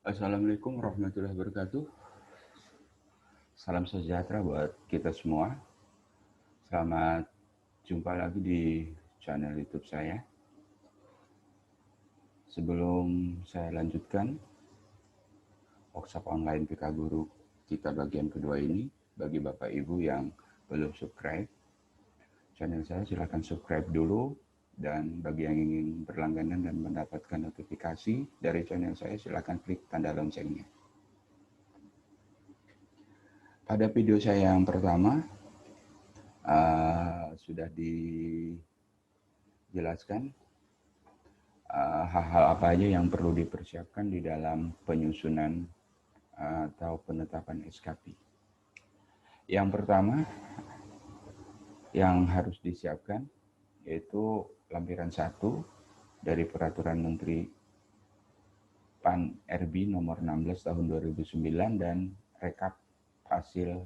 Assalamualaikum warahmatullahi wabarakatuh. Salam sejahtera buat kita semua. Selamat jumpa lagi di channel YouTube saya. Sebelum saya lanjutkan workshop online PK Guru kita bagian kedua ini, bagi Bapak Ibu yang belum subscribe channel saya, silahkan subscribe dulu. Dan bagi yang ingin berlangganan dan mendapatkan notifikasi dari channel saya, silahkan klik tanda loncengnya. Pada video saya yang pertama, sudah dijelaskan hal-hal apa aja yang perlu dipersiapkan di dalam penyusunan atau penetapan SKP. Yang pertama yang harus disiapkan yaitu lampiran 1 dari Peraturan Menteri PAN RB nomor 16 tahun 2009 dan rekap hasil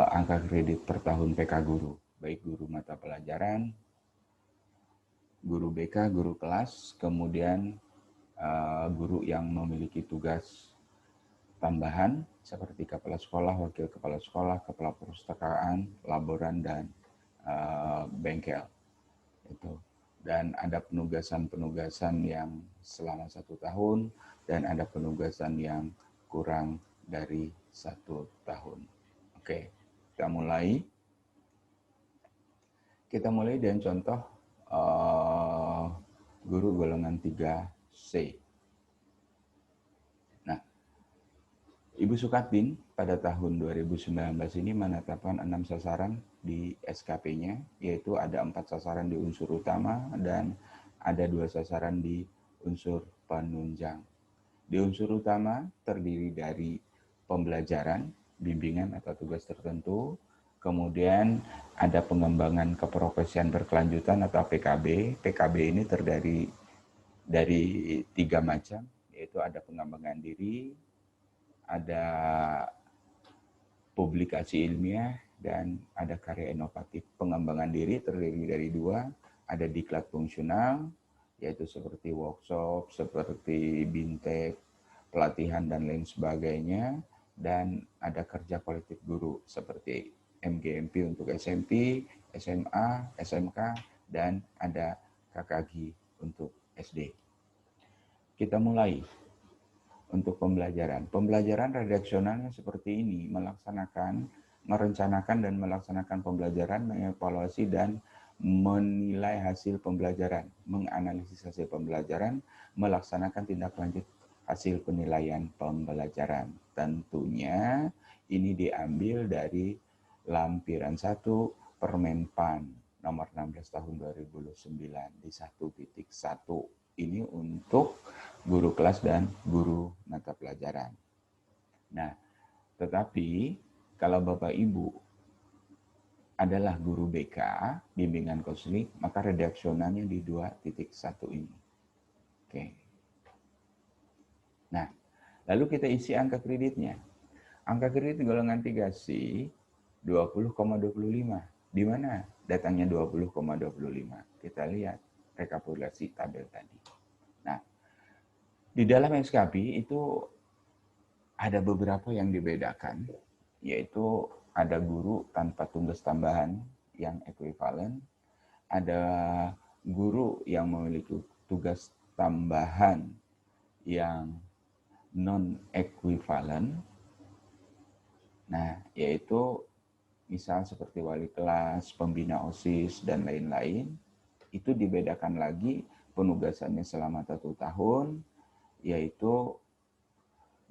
angka kredit per tahun PK Guru, baik guru mata pelajaran, guru BK, guru kelas, kemudian guru yang memiliki tugas tambahan seperti kepala sekolah, wakil kepala sekolah, kepala perpustakaan, laboran, dan bengkel. Itu. Dan ada penugasan-penugasan yang selama 1 tahun dan ada penugasan yang kurang dari 1 tahun. Oke, kita mulai. Kita mulai dengan contoh guru golongan 3C. Nah, Ibu Sukatin pada tahun 2019 ini menetapkan 6 sasaran di SKP-nya, yaitu ada 4 sasaran di unsur utama dan ada 2 sasaran di unsur penunjang. Di unsur utama terdiri dari pembelajaran, bimbingan atau tugas tertentu, kemudian ada pengembangan keprofesian berkelanjutan atau PKB. PKB ini terdiri dari 3 macam, yaitu ada pengembangan diri, ada publikasi ilmiah, dan ada karya inovatif. Pengembangan diri terdiri dari 2, ada diklat fungsional, yaitu seperti workshop, seperti bintek, pelatihan, dan lain sebagainya, dan ada kerja kolektif guru, seperti MGMP untuk SMP, SMA, SMK, dan ada KKG untuk SD. Kita mulai. Untuk pembelajaran. Pembelajaran redaksionalnya seperti ini, merencanakan dan melaksanakan pembelajaran, mengevaluasi dan menilai hasil pembelajaran, menganalisis hasil pembelajaran, melaksanakan tindak lanjut hasil penilaian pembelajaran. Tentunya ini diambil dari lampiran 1 Permenpan nomor 16 tahun 2009 di 1.1. Ini untuk guru kelas dan guru mata pelajaran. Nah, tetapi kalau Bapak Ibu adalah guru BK, bimbingan konseling, maka redaksionalnya di 2.1 ini. Oke. Nah, lalu kita isi angka kreditnya. Angka kredit golongan 3C 20,25. Di mana datangnya 20,25? Kita lihat rekapitulasi tabel tadi. Nah, di dalam SKP itu ada beberapa yang dibedakan, yaitu ada guru tanpa tugas tambahan yang ekuivalen, ada guru yang memiliki tugas tambahan yang non-ekuivalen. Nah, yaitu misal seperti wali kelas, pembina OSIS, dan lain-lain. Itu dibedakan lagi penugasannya selama 1 tahun, yaitu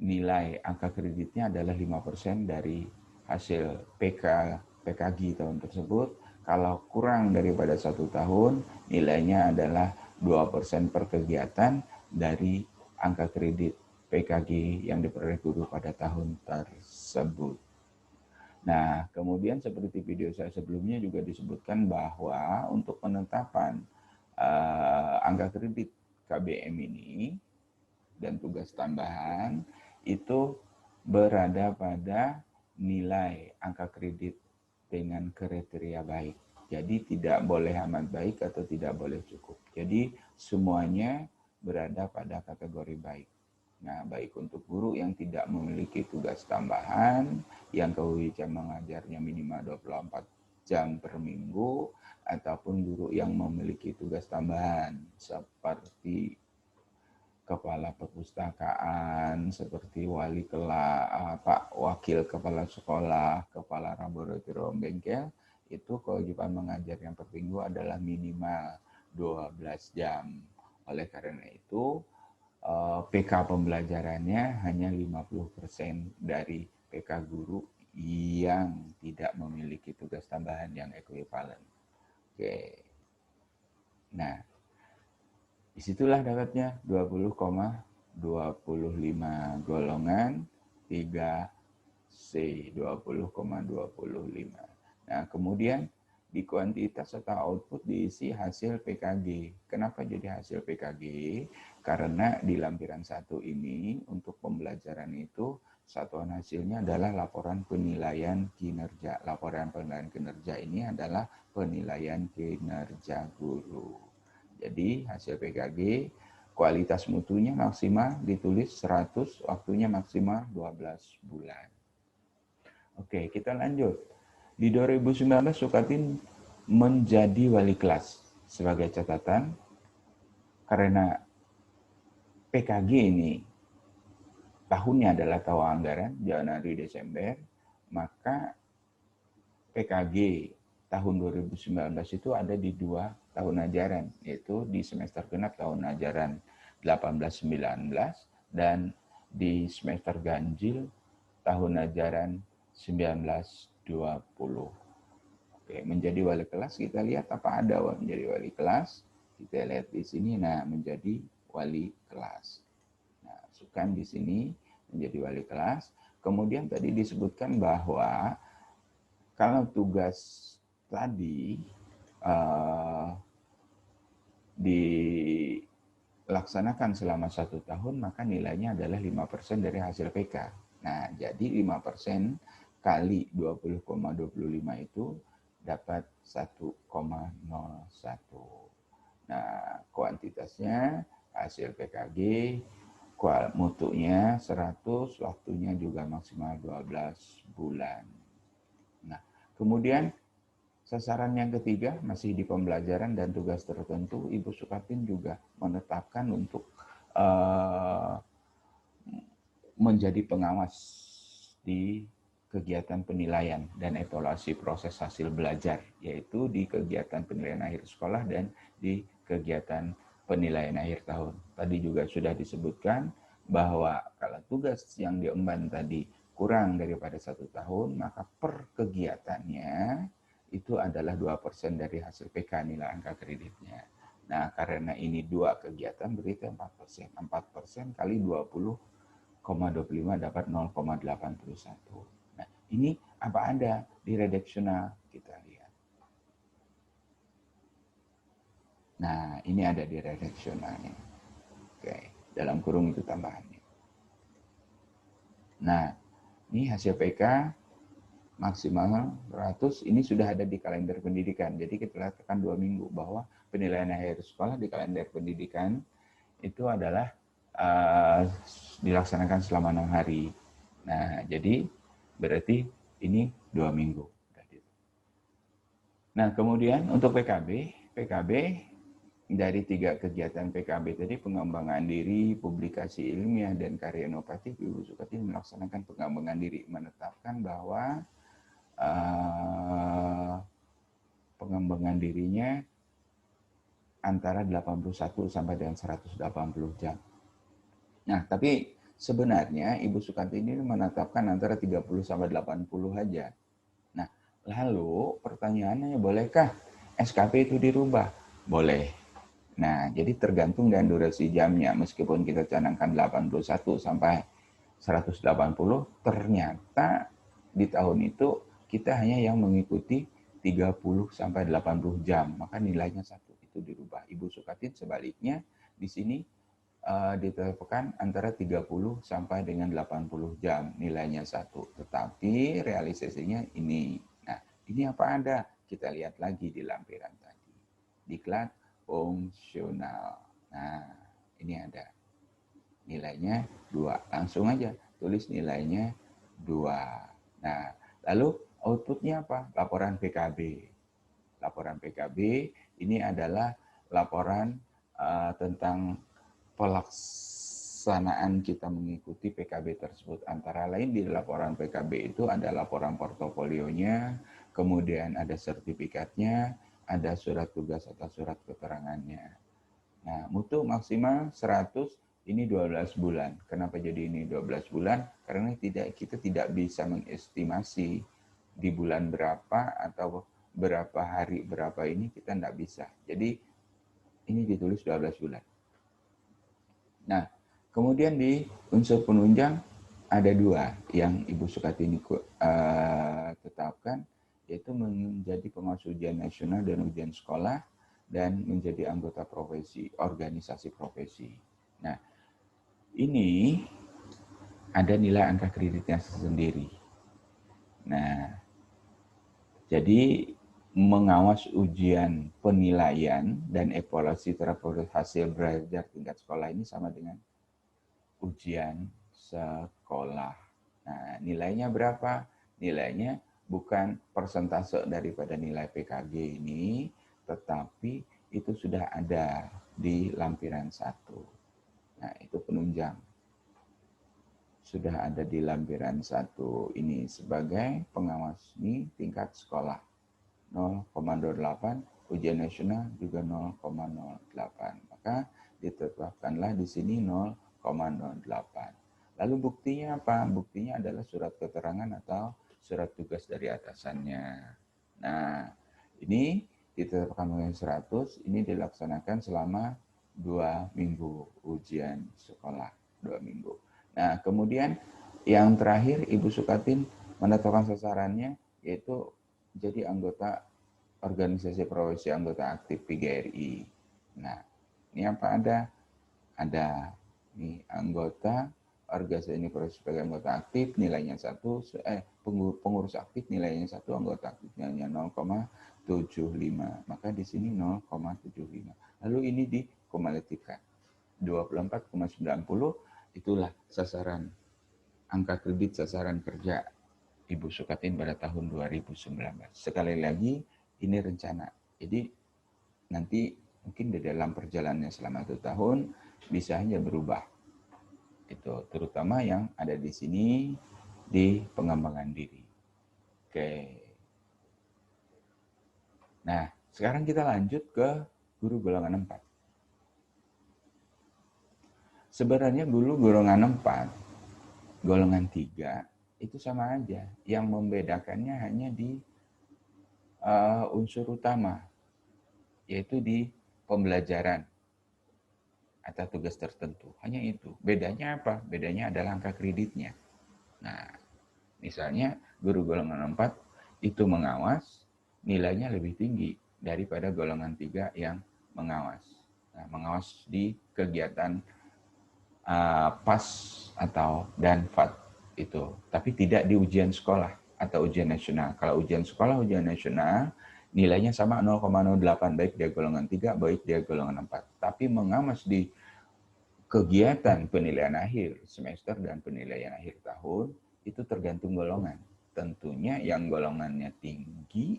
nilai angka kreditnya adalah 5% dari hasil PKG tahun tersebut. Kalau kurang daripada 1 tahun, nilainya adalah 2% per kegiatan dari angka kredit PKG yang diperoleh guru pada tahun tersebut. Nah, kemudian seperti video saya sebelumnya juga disebutkan bahwa untuk penetapan angka kredit KBM ini dan tugas tambahan itu berada pada nilai angka kredit dengan kriteria baik. Jadi tidak boleh amat baik atau tidak boleh cukup. Jadi semuanya berada pada kategori baik. Nah, baik untuk guru yang tidak memiliki tugas tambahan, yang kewajiban mengajarnya minimal 24 jam per minggu, ataupun guru yang memiliki tugas tambahan seperti kepala perpustakaan, seperti wali kelas, Pak Wakil Kepala Sekolah, Kepala Laboratorium Bengkel, itu kewajiban mengajar yang per minggu adalah minimal 12 jam. Oleh karena itu, PK pembelajarannya hanya 50% dari PK guru yang tidak memiliki tugas tambahan yang ekuivalen. Oke. Nah, disitulah dapatnya 20,25 golongan 3C 20,25. Nah, kemudian di kuantitas atau output diisi hasil PKG. Kenapa jadi hasil PKG? Karena di lampiran 1 ini untuk pembelajaran itu satuan hasilnya adalah laporan penilaian kinerja. Laporan penilaian kinerja ini adalah penilaian kinerja guru. Jadi hasil PKG kualitas mutunya maksimal ditulis 100, waktunya maksimal 12 bulan. Oke, kita lanjut. Di 2019 Sukatin menjadi wali kelas. Sebagai catatan, karena PKG ini tahunnya adalah tahun anggaran, Januari Desember, maka PKG tahun 2019 itu ada di 2 tahun ajaran, yaitu di semester genap tahun ajaran 18-19 dan di semester ganjil tahun ajaran 19-20. Oke, menjadi wali kelas kita lihat apa ada menjadi wali kelas. Kita lihat di sini, nah menjadi wali kelas. Nah, masukkan di sini menjadi wali kelas. Kemudian tadi disebutkan bahwa kalau tugas tadi dilaksanakan selama 1 tahun, maka nilainya adalah 5% dari hasil PK. Nah, jadi 5% kali 20,25 itu dapat 1,01. Nah, kuantitasnya hasil PKG, mutunya 100, waktunya juga maksimal 12 bulan. Nah, kemudian sasaran yang ketiga masih di pembelajaran dan tugas tertentu, Ibu Sukatin juga menetapkan untuk menjadi pengawas di kegiatan penilaian dan evaluasi proses hasil belajar, yaitu di kegiatan penilaian akhir sekolah dan di kegiatan penilaian akhir tahun. Tadi juga sudah disebutkan bahwa kalau tugas yang diemban tadi kurang daripada 1 tahun, maka per kegiatannya itu adalah 2% dari hasil PK nilai angka kreditnya. Nah, karena ini 2 kegiatan berarti 4%. 4% kali 20,25 dapat 0,81. Nah, ini apa ada di redaksional kita lihat. Nah, ini ada di redaksionalnya. Oke, dalam kurung itu tambahannya. Nah, ini hasil PK maksimal 100, ini sudah ada di kalender pendidikan. Jadi kita katakan 2 minggu bahwa penilaian akhir sekolah di kalender pendidikan itu adalah dilaksanakan selama 6 hari. Nah, jadi berarti ini 2 minggu. Nah, kemudian untuk PKB dari 3 kegiatan PKB tadi, pengembangan diri, publikasi ilmiah, dan karya inovatif, Ibu Sukatin melaksanakan pengembangan diri, menetapkan bahwa pengembangan dirinya antara 81 sampai dengan 180 jam. Nah, tapi sebenarnya Ibu Sukatin ini menetapkan antara 30 sampai 80 aja. Nah, lalu pertanyaannya, bolehkah SKP itu dirubah? Boleh. Nah, jadi tergantung dengan durasi jamnya. Meskipun kita canangkan 81 sampai 180, ternyata di tahun itu kita hanya yang mengikuti 30 sampai 80 jam. Maka nilainya 1 itu dirubah. Ibu Sukatin sebaliknya di sini ditetapkan antara 30 sampai dengan 80 jam, nilainya 1. Tetapi realisasinya ini. Nah, ini apa ada? Kita lihat lagi di lampiran tadi. Diklat fungsional. Nah, ini ada. nilainya 2. Langsung aja tulis nilainya 2. Nah, lalu outputnya apa? Laporan PKB. Laporan PKB ini adalah laporan tentang pelaksanaan kita mengikuti PKB tersebut. Antara lain di laporan PKB itu ada laporan portofolionya, kemudian ada sertifikatnya, ada surat tugas atau surat keterangannya. Nah, mutu maksimal 100, ini 12 bulan. Kenapa jadi ini 12 bulan? Karena kita tidak bisa mengestimasi di bulan berapa atau berapa hari berapa ini kita tidak bisa. Jadi ini ditulis 12 bulan. Nah, kemudian di unsur penunjang ada 2 yang Ibu Sukatini tetapkan, yaitu menjadi pengawas ujian nasional dan ujian sekolah dan menjadi anggota profesi, organisasi profesi. Nah, ini ada nilai angka kreditnya sendiri. Nah, jadi mengawas ujian penilaian dan evaluasi terhadap hasil belajar tingkat sekolah ini sama dengan ujian sekolah. Nah, nilainya berapa? Nilainya bukan persentase daripada nilai PKG ini, tetapi itu sudah ada di lampiran 1. Nah, itu penunjang. Sudah ada di lampiran 1 ini sebagai pengawas ini tingkat sekolah. 0,08, ujian nasional juga 0,08. Maka ditetapkanlah di sini 0,08. Lalu buktinya apa? Buktinya adalah surat keterangan atau surat tugas dari atasannya. Nah, ini ditetapkan oleh 100, ini dilaksanakan selama 2 minggu ujian sekolah, 2 minggu. Nah, kemudian yang terakhir Ibu Sukatin menetapkan sasarannya yaitu jadi anggota organisasi profesi anggota aktif PGRI. Nah, ini apa ada? Ada nih anggota organisasi profesi sebagai anggota aktif nilainya 1, pengurus aktif nilainya 1, anggota aktif nilainya 0,75. Maka di sini 0,75. Lalu ini dikumulatifkan. 24,90 itulah sasaran angka kredit sasaran kerja Ibu Sukatin pada tahun 2019. Sekali lagi, ini rencana. Jadi nanti mungkin di dalam perjalanannya selama 1 tahun bisa hanya berubah. Itu terutama yang ada di sini di pengembangan diri. Oke. Nah, sekarang kita lanjut ke guru golongan 4. Sebenarnya guru golongan 4, golongan 3, itu sama aja. Yang membedakannya hanya di unsur utama, yaitu di pembelajaran atau tugas tertentu. Hanya itu. Bedanya apa? Bedanya adalah angka kreditnya. Nah, misalnya guru golongan 4 itu mengawas, nilainya lebih tinggi daripada golongan 3 yang mengawas. Nah, mengawas di kegiatan PAS atau dan FAT itu, tapi tidak di ujian sekolah atau ujian nasional. Kalau ujian sekolah, ujian nasional, nilainya sama 0,08 baik dia golongan 3, baik dia golongan 4. Tapi mengawas di kegiatan penilaian akhir semester dan penilaian akhir tahun, itu tergantung golongan. Tentunya yang golongannya tinggi,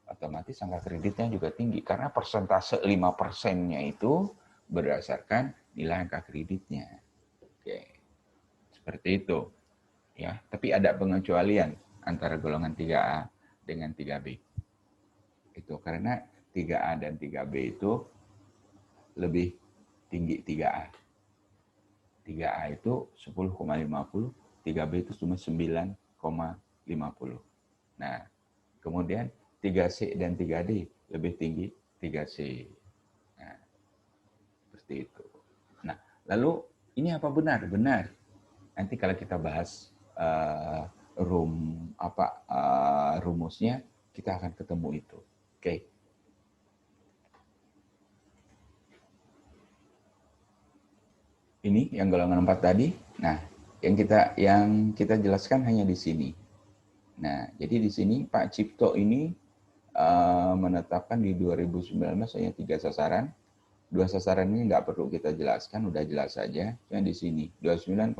otomatis angka kreditnya juga tinggi. Karena persentase 5%-nya itu berdasarkan nilai angka kreditnya. Oke, seperti itu. Ya, tapi ada pengecualian antara golongan 3A dengan 3B. Itu karena 3A dan 3B itu lebih tinggi 3A. 3A itu 10,50, 3B itu cuma 9,50. Nah, kemudian 3C dan 3D lebih tinggi 3C. Nah, seperti itu. Nah, lalu ini apa benar? Benar. Nanti kalau kita bahas rumusnya, kita akan ketemu itu. Oke. Ini yang golongan 4 tadi. Nah, yang kita jelaskan hanya di sini. Nah, jadi di sini Pak Cipto ini menetapkan di 2019 hanya 3 sasaran. Dua sasaran ini nggak perlu kita jelaskan, udah jelas saja. Yang di sini 29,75,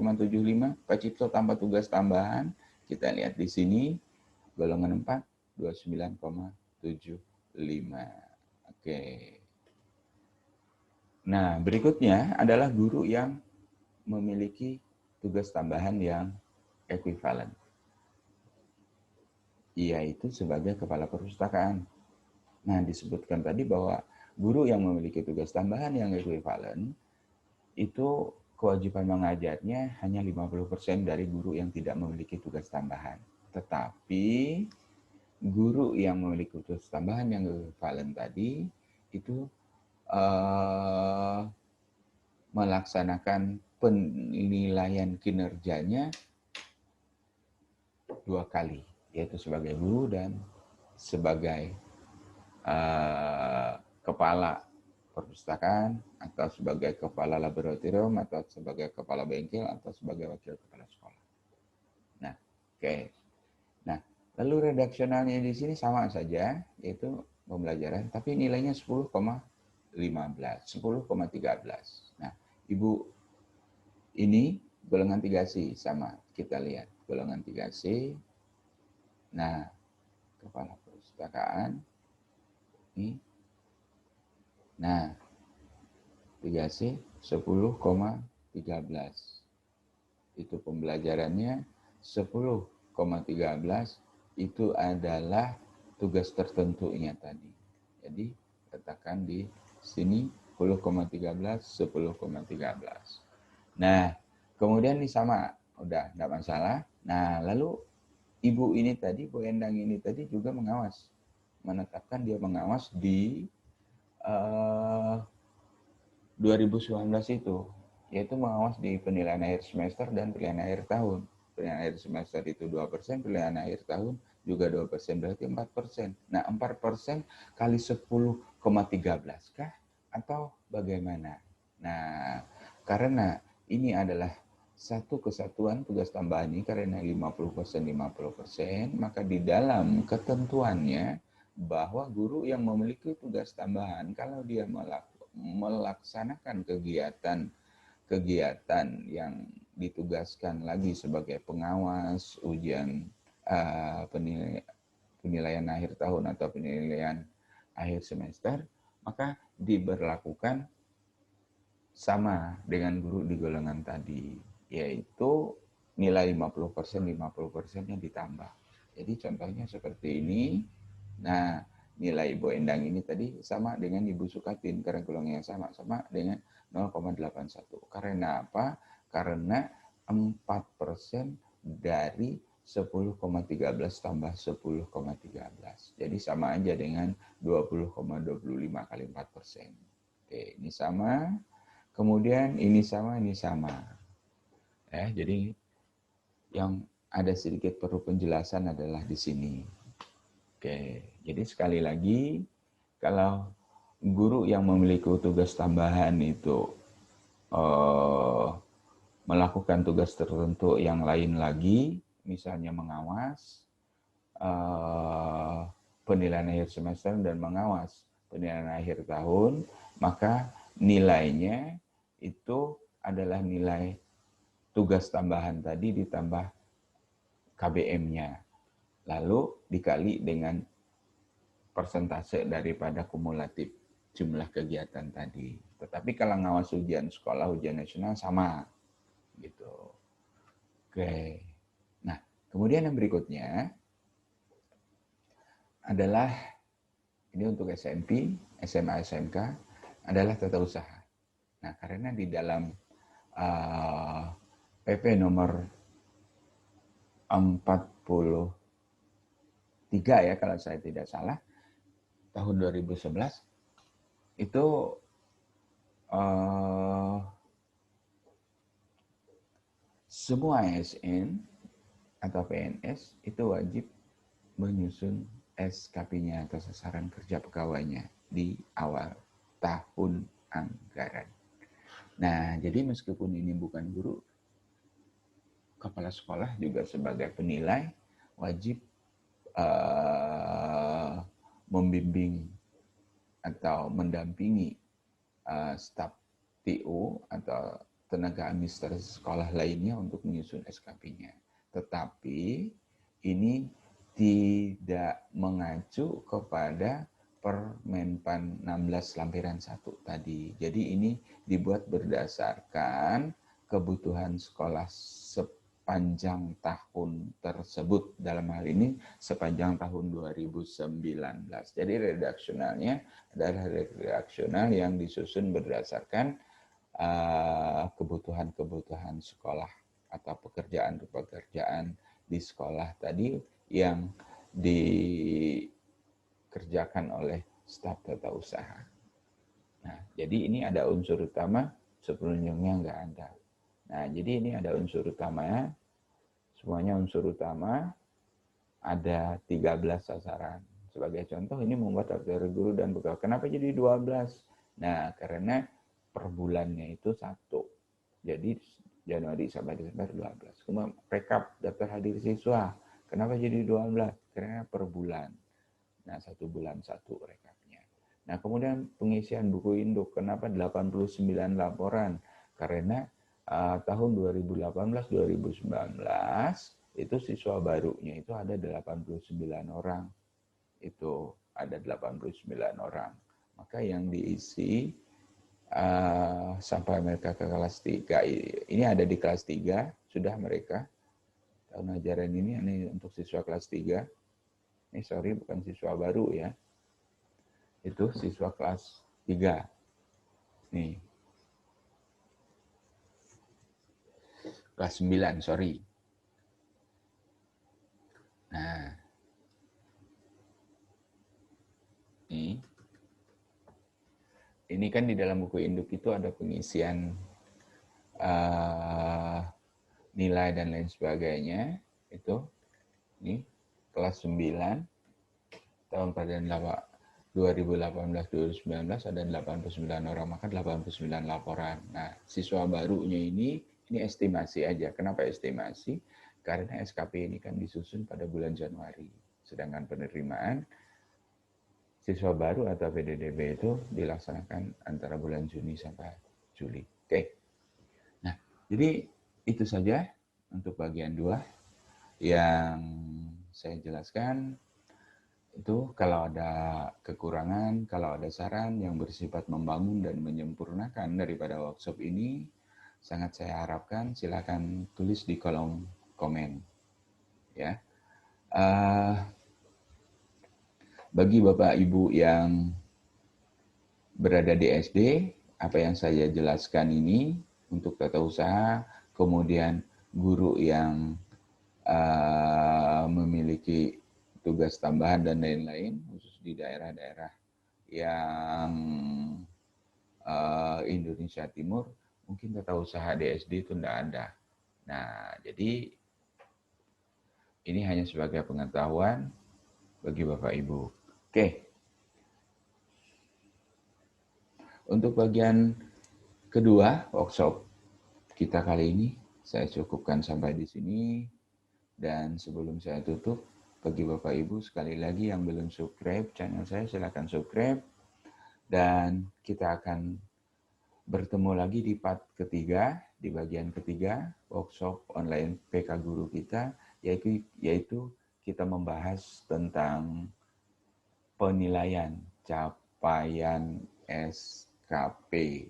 Pak Cipto tambah tugas tambahan. Kita lihat di sini golongan 4 29,75. Oke. Nah, berikutnya adalah guru yang memiliki tugas tambahan yang ekuivalen, yaitu sebagai kepala perpustakaan. Nah, disebutkan tadi bahwa guru yang memiliki tugas tambahan yang ekuivalen itu kewajiban mengajarnya hanya 50% dari guru yang tidak memiliki tugas tambahan. Tetapi guru yang memiliki tugas tambahan yang ekuivalen tadi itu melaksanakan penilaian kinerjanya 2 kali, yaitu sebagai guru dan sebagai kepala perpustakaan, atau sebagai kepala laboratorium, atau sebagai kepala bengkel, atau sebagai wakil kepala sekolah. Nah, oke. Nah, lalu redaksionalnya di sini sama saja, yaitu pembelajaran, tapi nilainya 10,13. Nah, Ibu ini golongan 3C sama, kita lihat golongan 3C. Nah, kepala perpustakaan ini. Nah, 3C 10,13. Itu pembelajarannya 10,13 itu adalah tugas tertentunya tadi. Jadi, letakkan di sini 10,13, 10,13. Nah, kemudian ini sama, udah enggak masalah. Nah, lalu Ibu ini tadi, Bu Endang ini tadi juga mengawas. Menetapkan dia mengawas di 2019 itu, yaitu mengawas di penilaian akhir semester dan penilaian akhir tahun. Penilaian akhir semester itu 2%, penilaian akhir tahun juga 2%, berarti 4%. Nah, 4% kali 10,13 kah? Atau bagaimana? Nah, karena ini adalah satu kesatuan tugas tambahan ini, karena 50%, 50%, maka di dalam ketentuannya bahwa guru yang memiliki tugas tambahan, kalau dia melaksanakan kegiatan yang ditugaskan lagi sebagai pengawas ujian penilaian akhir tahun atau penilaian akhir semester, maka diberlakukan sama dengan guru di golongan tadi, yaitu nilai 50%, 50%-nya ditambah. Jadi contohnya seperti ini. Nah, nilai Ibu Endang ini tadi sama dengan Ibu Sukatin, karena golongan yang sama dengan 0,81. Karena apa? Karena 4% dari 10,13 tambah 10,13. Jadi sama aja dengan 20,25 kali 4%. Oke, ini sama. Kemudian ini sama, ini sama. Jadi yang ada sedikit perlu penjelasan adalah di sini. Oke, jadi sekali lagi, kalau guru yang memiliki tugas tambahan itu melakukan tugas tertentu yang lain lagi, misalnya mengawas penilaian akhir semester dan mengawas penilaian akhir tahun, maka nilainya itu adalah nilai tugas tambahan tadi ditambah KBM-nya. Lalu dikali dengan persentase daripada kumulatif jumlah kegiatan tadi. Tetapi kalau ngawas ujian sekolah, ujian nasional sama gitu. Oke. Nah, kemudian yang berikutnya adalah ini untuk SMP, SMA, SMK adalah tata usaha. Nah, karena di dalam PP nomor 43 ya kalau saya tidak salah, tahun 2011 itu semua ASN atau PNS itu wajib menyusun SKP-nya atau sasaran kerja pegawainya di awal tahun anggaran. Nah, jadi meskipun ini bukan guru, kepala sekolah juga sebagai penilai wajib membimbing atau mendampingi staf TU atau tenaga administrasi sekolah lainnya untuk menyusun SKP-nya. Tetapi ini tidak mengacu kepada Permenpan 16 lampiran 1 tadi. Jadi ini dibuat berdasarkan kebutuhan sekolah sepanjang tahun tersebut. Dalam hal ini sepanjang tahun 2019. Jadi redaksionalnya adalah redaksional yang disusun berdasarkan kebutuhan-kebutuhan sekolah atau pekerjaan-pekerjaan di sekolah tadi yang dikerjakan oleh staf tata usaha. Nah, jadi ini ada unsur utama, sebelumnya nggak ada. Nah, jadi ini ada unsur utamanya, semuanya unsur utama, ada 13 sasaran. Sebagai contoh, ini membuat kategori guru dan pegawai. Kenapa jadi 12? Nah, karena per bulannya itu 1. Jadi Januari sampai Desember 12. Kemudian rekap daftar hadir siswa. Kenapa jadi 12? Karena per bulan. Nah, 1 bulan 1 rekapnya. Nah, kemudian pengisian buku induk. Kenapa 89 laporan? Karena tahun 2018-2019 itu siswa barunya itu ada 89 orang. Itu ada 89 orang. Maka yang diisi sampai mereka ke kelas 3. Ini ada di kelas 3, sudah mereka. Tahun ajaran ini untuk siswa kelas 3. Ini sorry, bukan siswa baru ya. Itu siswa kelas 3. Nih. Kelas 9, sorry. Nah. Ini kan di dalam buku induk itu ada pengisian nilai dan lain sebagainya. Itu ini kelas 9 tahun pada 2018-2019 ada 89 orang, maka 89 laporan. Nah, siswa barunya ini estimasi aja. Kenapa estimasi? Karena SKP ini kan disusun pada bulan Januari. Sedangkan penerimaan siswa baru atau PDDB itu dilaksanakan antara bulan Juni sampai Juli. Oke. Nah, jadi itu saja untuk bagian 2 yang saya jelaskan. Itu kalau ada kekurangan, kalau ada saran yang bersifat membangun dan menyempurnakan daripada workshop ini, sangat saya harapkan silakan tulis di kolom komen. Ya. Bagi Bapak Ibu yang berada di SD, apa yang saya jelaskan ini untuk tata usaha, kemudian guru yang memiliki tugas tambahan dan lain-lain, khusus di daerah-daerah yang Indonesia Timur, mungkin tata usaha di SD itu tidak ada. Nah, jadi ini hanya sebagai pengetahuan bagi Bapak Ibu. Oke. Untuk bagian kedua workshop kita kali ini, saya cukupkan sampai di sini. Dan sebelum saya tutup, bagi Bapak Ibu sekali lagi yang belum subscribe channel saya, silakan subscribe. Dan kita akan bertemu lagi di part ketiga, di bagian ketiga workshop online PK Guru kita, yaitu kita membahas tentang penilaian capaian SKP.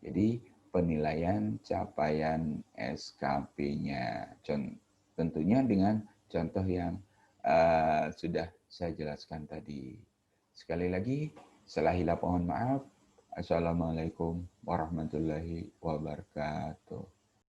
Jadi penilaian capaian SKP-nya. Tentunya dengan contoh yang sudah saya jelaskan tadi. Sekali lagi, salah hilap mohon maaf. Assalamualaikum warahmatullahi wabarakatuh.